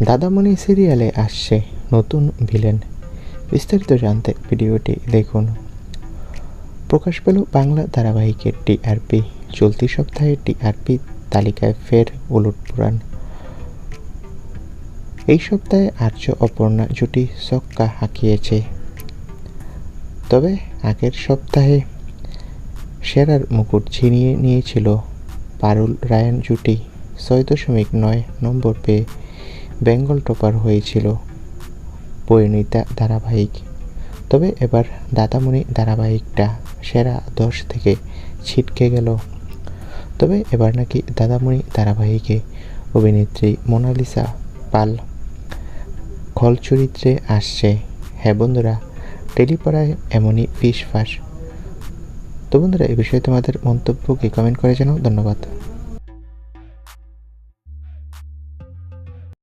দাদামণি সিরিয়ালে আসছে নতুন ভিলেন। বিস্তারিত জানতে ভিডিওটি দেখুন। প্রকাশ পেল বাংলা ধারাবাহিকের টিআরপি। চলতি সপ্তাহে টিআরপি তালিকায় ফের উলটপুরাণ। এই সপ্তাহে আর্য অপর্ণা জুটি ছক্কা হাঁকিয়েছে। তবে আগের সপ্তাহে সেরার মুকুট ছিনিয়ে নিয়েছিল পারুল রায়ান জুটি। ৬.৯ নম্বর পেয়ে বেঙ্গল টপার হয়েছিল পরিণীতা ধারাবাহিক। তবে এবার দাদামণি ধারাবাহিকটা সেরা ১০ থেকে ছিটকে গেল। তবে এবার নাকি দাদামণি ধারাবাহিকে অভিনেত্রী মোনালিসা পাল খল চরিত্রে আসছে। হ্যাঁ বন্ধুরা, টেলিপাড়ায় এমনই ফিসফাস। তো বন্ধুরা, এই বিষয়ে তোমাদের মন্তব্য কি কমেন্ট করে জানাও। ধন্যবাদ।